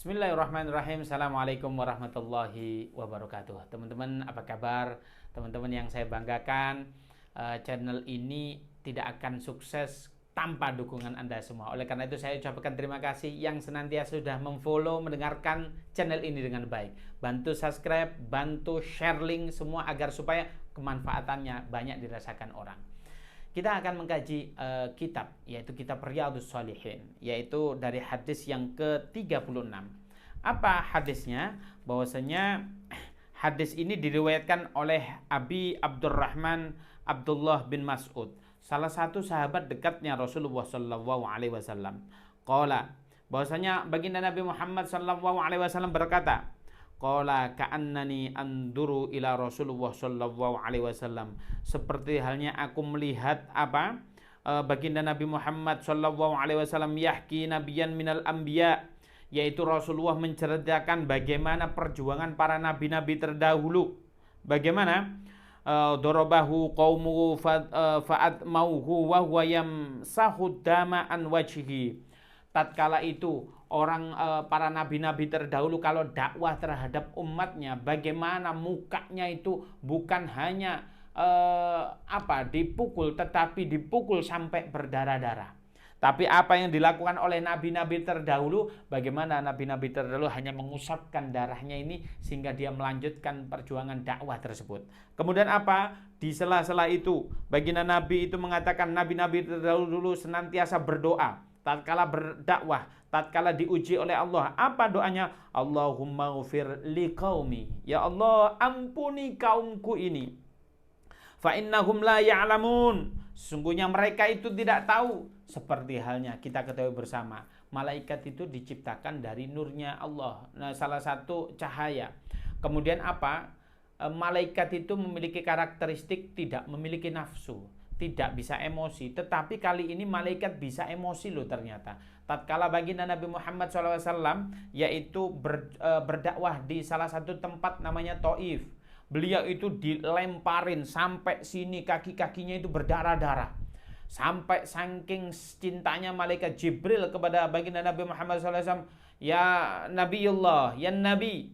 Bismillahirrahmanirrahim. Assalamualaikum warahmatullahi wabarakatuh. Teman-teman, apa kabar? Teman-teman yang saya banggakan, channel ini tidak akan sukses tanpa dukungan Anda semua. Oleh karena itu saya ucapkan terima kasih yang senantiasa sudah memfollow, mendengarkan channel ini dengan baik. Bantu subscribe, bantu share link semua agar supaya kemanfaatannya banyak dirasakan orang. Kita akan mengkaji kitab, yaitu kitab Riyadhus Shalihin, yaitu dari hadis yang ke-36. Apa hadisnya? Bahwasanya hadis ini diriwayatkan oleh Abi Abdurrahman Abdullah bin Mas'ud, salah satu sahabat dekatnya Rasulullah sallallahu alaihi wasallam. Qala, bahwasanya baginda Nabi Muhammad sallallahu alaihi wasallam berkata, qala ka'annani anduru ila Rasulullah sallallahu alaihi wasallam, seperti halnya aku melihat baginda Nabi Muhammad sallallahu alaihi wasallam yahki nabiyan minal anbiya, yaitu Rasulullah menceritakan bagaimana perjuangan para nabi-nabi terdahulu. Bagaimana darabahu qaumuhu fa'at mauhu wa huwa yamsahu dama an wajhihi. Tatkala itu orang para nabi-nabi terdahulu kalau dakwah terhadap umatnya, bagaimana mukanya itu bukan hanya dipukul, tetapi dipukul sampai berdarah-darah. Tapi apa yang dilakukan oleh nabi-nabi terdahulu, bagaimana nabi-nabi terdahulu hanya mengusapkan darahnya ini sehingga dia melanjutkan perjuangan dakwah tersebut. Kemudian apa? Di sela-sela itu baginda Nabi itu mengatakan nabi-nabi terdahulu senantiasa berdoa tatkala berdakwah, tatkala diuji oleh Allah. Apa doanya? Allahumma ghfir liqaumi, ya Allah ampuni kaumku ini. Fa innahum la ya'lamun, sesungguhnya mereka itu tidak tahu. Seperti halnya kita ketahui bersama, malaikat itu diciptakan dari nurnya Allah. Nah, salah satu cahaya. Kemudian apa? Malaikat itu memiliki karakteristik tidak memiliki nafsu, tidak bisa emosi. Tetapi kali ini malaikat bisa emosi loh ternyata. Tatkala baginda Nabi Muhammad SAW yaitu berdakwah di salah satu tempat namanya Taif, beliau itu dilemparin sampai sini, kaki-kakinya itu berdarah-darah. Sampai saking cintanya malaikat Jibril kepada baginda Nabi Muhammad SAW, ya Nabiullah, ya Nabi,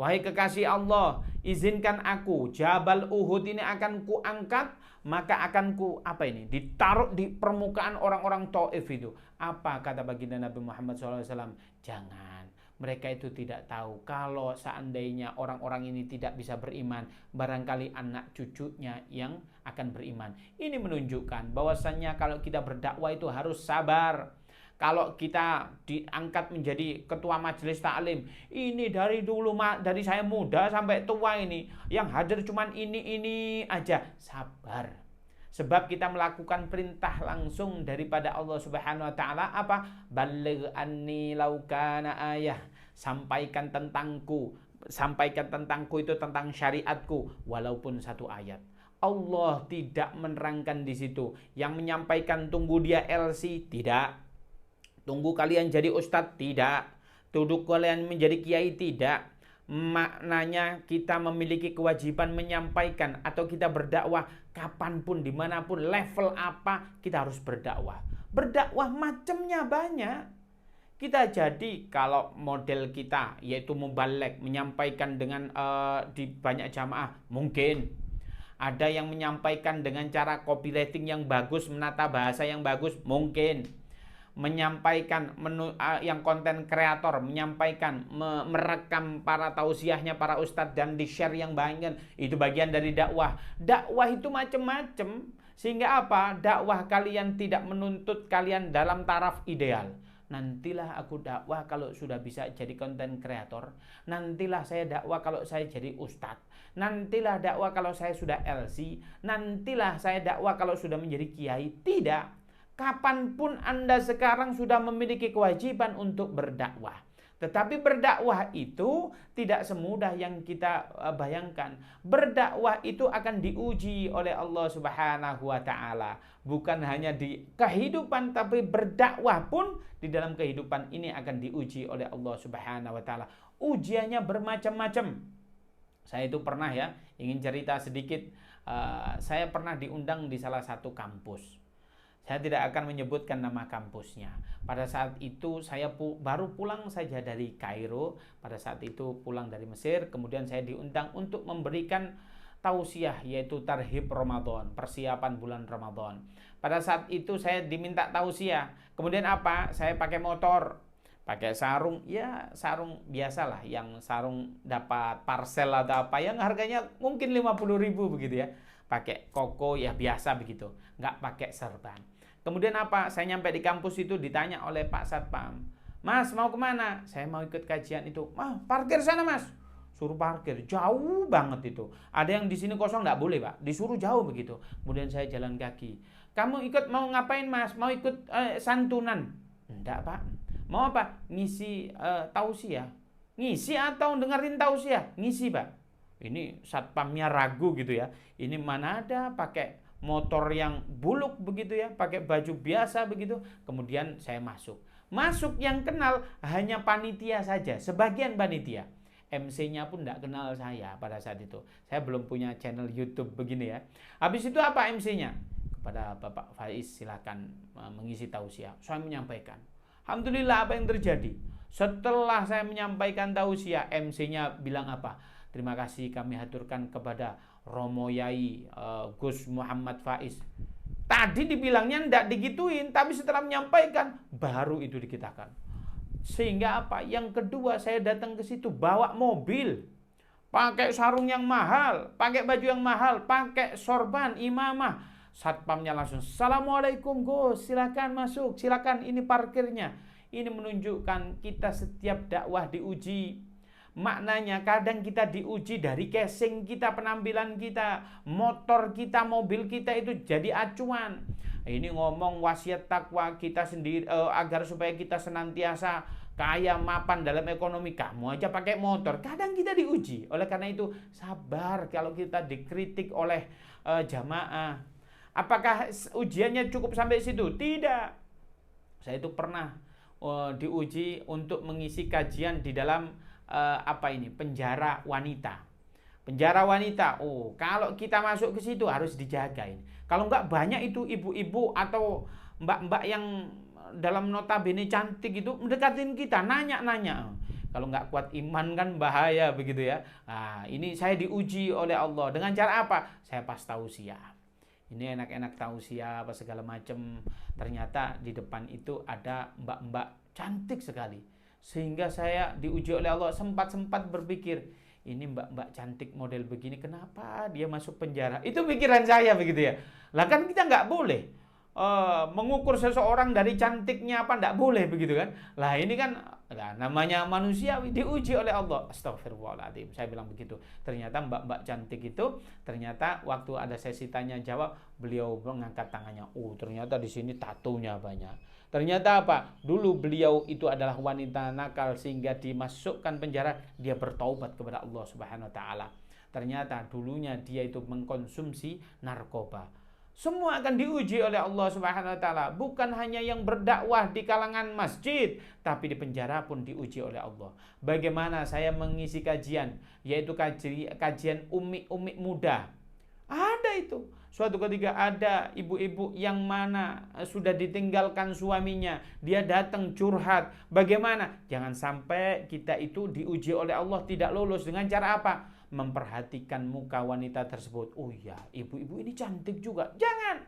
wahai kekasih Allah, izinkan aku Jabal Uhud ini akan ku angkat, maka akan ku ditaruh di permukaan orang-orang Taif itu. Apa kata baginda Nabi Muhammad SAW? Jangan. Mereka itu tidak tahu kalau seandainya orang-orang ini tidak bisa beriman, barangkali anak cucunya yang akan beriman. Ini menunjukkan bahwasannya kalau kita berdakwah itu harus sabar. Kalau kita diangkat menjadi ketua majelis taklim, ini dari dulu, dari saya muda sampai tua ini, yang hadir cuman ini aja, sabar. Sebab kita melakukan perintah langsung daripada Allah Subhanahu wa taala, apa? Baligh anni law kana ayah. Sampaikan tentangku itu tentang syariatku walaupun satu ayat. Allah tidak menerangkan di situ. Yang menyampaikan tunggu dia LC, tidak. Tunggu kalian jadi ustadz, tidak. Tunggu kalian menjadi kiai, tidak. Maknanya kita memiliki kewajiban menyampaikan atau kita berdakwah kapanpun, dimanapun, level apa kita harus berdakwah. Berdakwah macamnya banyak. Kita jadi kalau model kita yaitu mubalek, menyampaikan dengan di banyak jamaah, mungkin ada yang menyampaikan dengan cara copywriting yang bagus, menata bahasa yang bagus, mungkin menyampaikan yang konten kreator, menyampaikan merekam para tausiahnya para ustadz dan di share yang banyak, itu bagian dari dakwah. Dakwah itu macam-macam, sehingga apa? Dakwah kalian tidak menuntut kalian dalam taraf ideal. Nantilah aku dakwah kalau sudah bisa jadi konten kreator. Nantilah saya dakwah kalau saya jadi ustadz. Nantilah dakwah kalau saya sudah LC. Nantilah saya dakwah kalau sudah menjadi kiai. Tidak. Kapanpun Anda sekarang sudah memiliki kewajiban untuk berdakwah. Tetapi berdakwah itu tidak semudah yang kita bayangkan. Berdakwah itu akan diuji oleh Allah Subhanahu wa taala. Bukan hanya di kehidupan, tapi berdakwah pun di dalam kehidupan ini akan diuji oleh Allah Subhanahu wa taala. Ujiannya bermacam-macam. Saya itu pernah ingin cerita sedikit. Saya pernah diundang di salah satu kampus. Saya tidak akan menyebutkan nama kampusnya. Pada saat itu saya baru pulang saja dari Kairo. Pada saat itu pulang dari Mesir. Kemudian saya diundang untuk memberikan tausiah, yaitu tarhib Ramadan, persiapan bulan Ramadan. Pada saat itu saya diminta tausiah. Kemudian apa? Saya pakai motor, pakai sarung, ya sarung biasalah, yang sarung dapat parcel atau apa, yang harganya mungkin 50.000 begitu ya. Pakai koko ya biasa begitu, nggak pakai serban. Kemudian apa? Saya nyampe di kampus itu ditanya oleh Pak Satpam, Mas mau kemana? Saya mau ikut kajian itu. Parkir sana Mas. Suruh parkir, jauh banget itu. Ada yang di sini kosong nggak boleh Pak, disuruh jauh begitu. Kemudian saya jalan kaki. Kamu ikut mau ngapain Mas? Mau ikut santunan? Enggak Pak. Mau apa? Ngisi tausiah. Ngisi atau dengerin tausiah? Ngisi Pak. Ini satpamnya ragu gitu ya. Ini mana ada pakai motor yang buluk begitu ya, pakai baju biasa begitu. Kemudian saya masuk. Masuk yang kenal hanya panitia saja, sebagian panitia. MC-nya pun tidak kenal saya pada saat itu. Saya belum punya channel YouTube begini ya. Habis itu apa MC-nya? Kepada Bapak Faiz silakan mengisi tausiah. Saya menyampaikan. Alhamdulillah apa yang terjadi? Setelah saya menyampaikan tausiah, MC-nya bilang apa? Terima kasih kami haturkan kepada Romo Yai Gus Muhammad Faiz. Tadi dibilangnya tidak digituin, tapi setelah menyampaikan baru itu dikitakan. Sehingga apa? Yang kedua saya datang ke situ bawa mobil, pakai sarung yang mahal, pakai baju yang mahal, pakai sorban imamah. Satpamnya langsung, Assalamualaikum Gus, silakan masuk, silakan ini parkirnya. Ini menunjukkan kita setiap dakwah diuji. Maknanya kadang kita diuji dari casing kita, penampilan kita, motor kita, mobil kita itu jadi acuan. Ini ngomong wasiat takwa kita sendiri agar supaya kita senantiasa kaya mapan dalam ekonomi. Kamu aja pakai motor, kadang kita diuji. Oleh karena itu sabar kalau kita dikritik oleh jamaah. Apakah ujiannya cukup sampai situ? Tidak. Saya itu pernah diuji untuk mengisi kajian di dalam penjara wanita. Penjara wanita. Oh, kalau kita masuk ke situ harus dijagain. Kalau enggak banyak itu ibu-ibu atau mbak-mbak yang dalam notabene cantik itu mendekatin kita, nanya-nanya. Kalau enggak kuat iman kan bahaya begitu ya. Nah, ini saya diuji oleh Allah dengan cara apa? Saya pas tausiah. Ini enak-enak tausiah apa segala macam. Ternyata di depan itu ada mbak-mbak cantik sekali. Sehingga saya diuji oleh Allah, sempat berpikir, ini mbak-mbak cantik model begini, kenapa dia masuk penjara? Itu pikiran saya begitu ya. Lah kan kita nggak boleh mengukur seseorang dari cantiknya apa, nggak boleh begitu kan. Lah ini kan namanya manusia diuji oleh Allah. Astagfirullahaladzim, saya bilang begitu. Ternyata mbak-mbak cantik itu, ternyata waktu ada sesi tanya jawab, beliau mengangkat tangannya. Oh, ternyata di sini tatonya banyak. Ternyata apa? Dulu beliau itu adalah wanita nakal sehingga dimasukkan penjara, dia bertaubat kepada Allah Subhanahu wa taala. Ternyata dulunya dia itu mengkonsumsi narkoba. Semua akan diuji oleh Allah Subhanahu wa taala. Bukan hanya yang berdakwah di kalangan masjid, tapi di penjara pun diuji oleh Allah. Bagaimana saya mengisi kajian, yaitu kajian umi-umi muda. Ada itu. Suatu ketika ada ibu-ibu yang mana sudah ditinggalkan suaminya, dia datang curhat. Bagaimana? Jangan sampai kita itu diuji oleh Allah tidak lolos. Dengan cara apa? Memperhatikan muka wanita tersebut. Oh iya, ibu-ibu ini cantik juga. Jangan.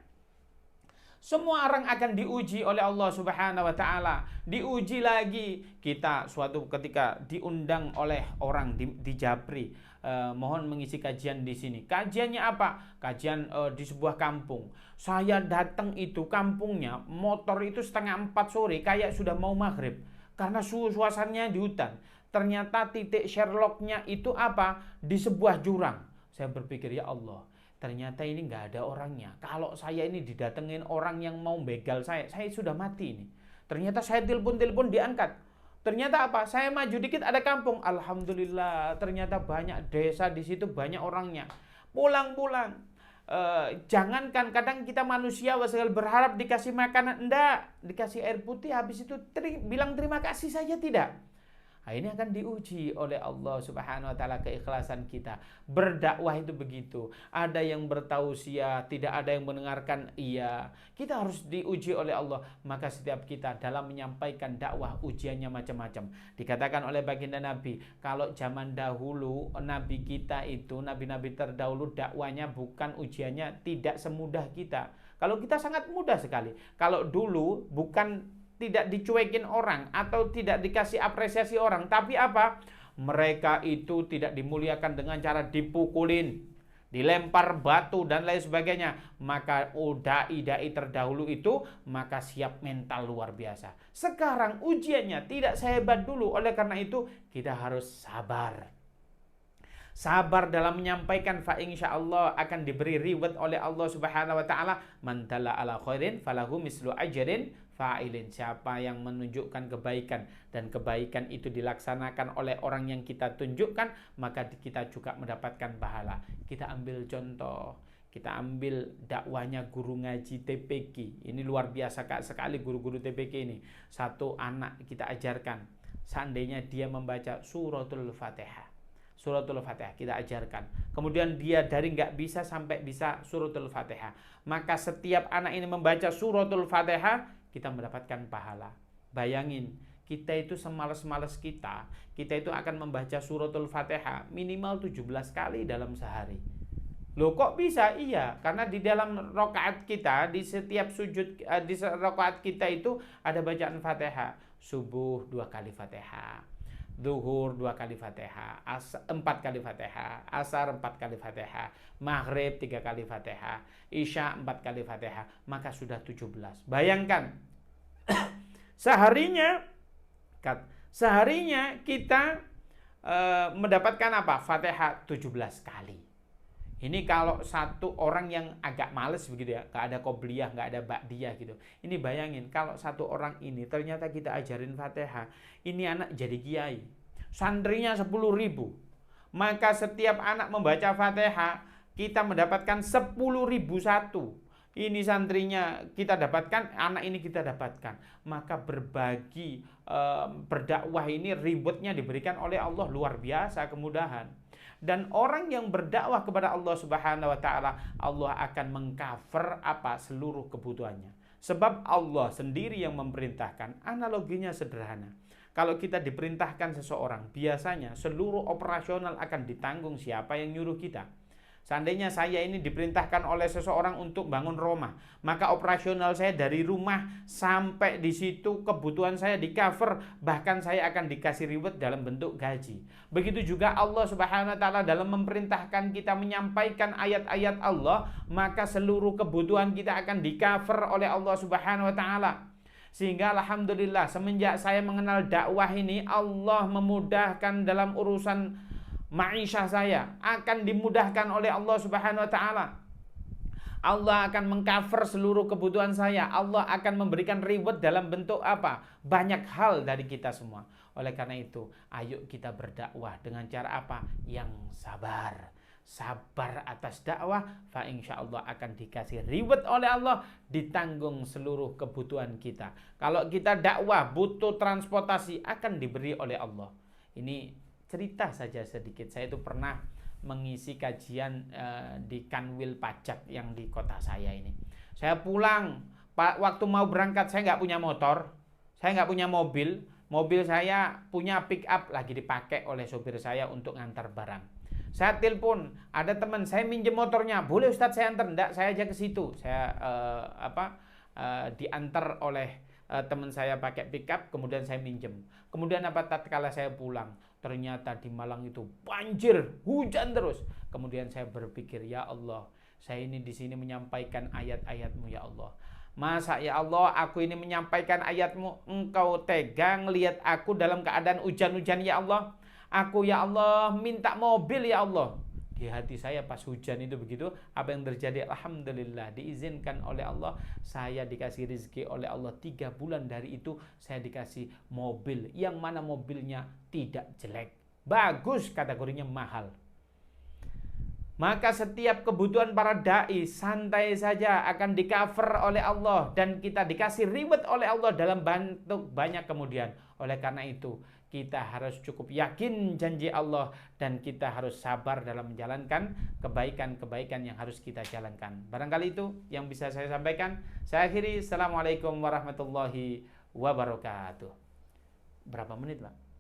Semua orang akan diuji oleh Allah Subhanahu wa taala. Diuji lagi. Kita suatu ketika diundang oleh orang di Japri. Mohon mengisi kajian di sini. Kajiannya apa? Kajian di sebuah kampung. Saya datang itu kampungnya, motor itu 3:30 sore, kayak sudah mau maghrib. Karena suasananya di hutan. Ternyata titik Sherlocknya itu apa? Di sebuah jurang. Saya berpikir, ya Allah, ternyata ini nggak ada orangnya. Kalau saya ini didatengin orang yang mau begal saya sudah mati ini. Ternyata saya telepon diangkat. Ternyata apa? Saya maju dikit ada kampung. Alhamdulillah, ternyata banyak desa di situ, banyak orangnya. Pulang-pulang. Jangankan kadang kita manusia berharap dikasih makanan, enggak, dikasih air putih, habis itu bilang terima kasih saja tidak. Nah, ini akan diuji oleh Allah Subhanahu wa taala keikhlasan kita. Berdakwah itu begitu. Ada yang bertausiah, tidak ada yang mendengarkan, iya. Kita harus diuji oleh Allah. Maka setiap kita dalam menyampaikan dakwah ujiannya macam-macam. Dikatakan oleh baginda Nabi, kalau zaman dahulu nabi kita itu, nabi-nabi terdahulu dakwanya bukan ujiannya tidak semudah kita. Kalau kita sangat mudah sekali. Kalau dulu bukan tidak dicuekin orang atau tidak dikasih apresiasi orang, tapi apa? Mereka itu tidak dimuliakan dengan cara dipukulin, dilempar batu dan lain sebagainya. Maka dai-dai terdahulu itu maka siap mental luar biasa. Sekarang ujiannya tidak sehebat dulu, oleh karena itu kita harus sabar. Sabar dalam menyampaikan, fa insyaallah akan diberi reward oleh Allah Subhanahu wa taala. Man dalla ala khairin falahu mislu ajrin fa'ilin. Siapa yang menunjukkan kebaikan dan kebaikan itu dilaksanakan oleh orang yang kita tunjukkan, maka kita juga mendapatkan pahala. Kita ambil contoh, kita ambil dakwanya guru ngaji TPQ. Ini luar biasa sekali guru-guru TPQ ini. Satu anak kita ajarkan, seandainya dia membaca suratul Fatihah. Suratul Fatihah kita ajarkan. Kemudian dia dari nggak bisa sampai bisa suratul Fatihah. Maka setiap anak ini membaca suratul Fatihah, kita mendapatkan pahala. Bayangin, kita itu semales-males kita itu akan membaca suratul Fatihah minimal 17 kali dalam sehari. Loh kok bisa? Iya, karena di dalam rakaat kita, di setiap sujud, di rakaat kita itu ada bacaan Fatihah. Subuh 2 kali Fatihah, Zuhur 2 kali Fatihah, 4 kali Fatihah, Asar 4 kali Fatihah, Maghrib 3 kali Fatihah, Isya 4 kali Fatihah, maka sudah 17. Bayangkan, seharinya kita mendapatkan apa? Fatihah 17 kali. Ini kalau satu orang yang agak males begitu ya, gak ada qobliyah, gak ada ba'diyah gitu. Ini bayangin, kalau satu orang ini ternyata kita ajarin Fatihah, ini anak jadi kiai, santrinya 10.000. Maka setiap anak membaca Fatihah, kita mendapatkan 10.000 satu. Ini santrinya kita dapatkan, anak ini kita dapatkan. Maka berbagi, berdakwah ini rewardnya diberikan oleh Allah luar biasa, kemudahan. Dan orang yang berdakwah kepada Allah Subhanahu wa taala, Allah akan mengcover seluruh kebutuhannya. Sebab Allah sendiri yang memerintahkan. Analoginya sederhana. Kalau kita diperintahkan seseorang, biasanya seluruh operasional akan ditanggung siapa yang nyuruh kita. Seandainya saya ini diperintahkan oleh seseorang untuk bangun rumah, maka operasional saya dari rumah sampai di situ kebutuhan saya di cover, bahkan saya akan dikasih reward dalam bentuk gaji. Begitu juga Allah Subhanahu wa taala dalam memerintahkan kita menyampaikan ayat-ayat Allah, maka seluruh kebutuhan kita akan di cover oleh Allah Subhanahu wa taala. Sehingga alhamdulillah semenjak saya mengenal dakwah ini, Allah memudahkan dalam urusan ma'isyah saya, akan dimudahkan oleh Allah Subhanahu wa taala. Allah akan mengcover seluruh kebutuhan saya. Allah akan memberikan reward dalam bentuk apa? Banyak hal dari kita semua. Oleh karena itu, ayo kita berdakwah dengan cara apa? Yang sabar. Sabar atas dakwah, fa insyaallah akan dikasih reward oleh Allah, ditanggung seluruh kebutuhan kita. Kalau kita dakwah butuh transportasi, akan diberi oleh Allah. Ini cerita saja sedikit. Saya itu pernah mengisi kajian di Kanwil Pajak yang di kota saya ini. Saya pulang, waktu mau berangkat saya nggak punya motor, saya nggak punya mobil. Mobil saya punya pick up lagi dipakai oleh sopir saya untuk ngantar barang. Saya telepon, ada teman saya minjem motornya, boleh Ustadz saya antar? Enggak, saya aja ke situ. Saya diantar oleh teman saya pakai pickup, kemudian saya minjem. Kemudian tatkala saya pulang, ternyata di Malang itu banjir, hujan terus. Kemudian saya berpikir, ya Allah, saya ini di sini menyampaikan ayat-ayat-Mu ya Allah. Masa ya Allah aku ini menyampaikan ayat-Mu, Engkau tega ngelihat aku dalam keadaan hujan-hujan ya Allah. Aku ya Allah minta mobil ya Allah. Di hati saya pas hujan itu begitu, apa yang terjadi? Alhamdulillah diizinkan oleh Allah, saya dikasih rezeki oleh Allah 3 bulan dari itu saya dikasih mobil, yang mana mobilnya tidak jelek, bagus, kategorinya mahal. Maka setiap kebutuhan para dai santai saja akan di-cover oleh Allah dan kita dikasih reward oleh Allah dalam bentuk banyak kemudian. Oleh karena itu kita harus cukup yakin janji Allah, dan kita harus sabar dalam menjalankan kebaikan-kebaikan yang harus kita jalankan. Barangkali itu yang bisa saya sampaikan. Saya akhiri. Assalamualaikum warahmatullahi wabarakatuh. Berapa menit, Pak?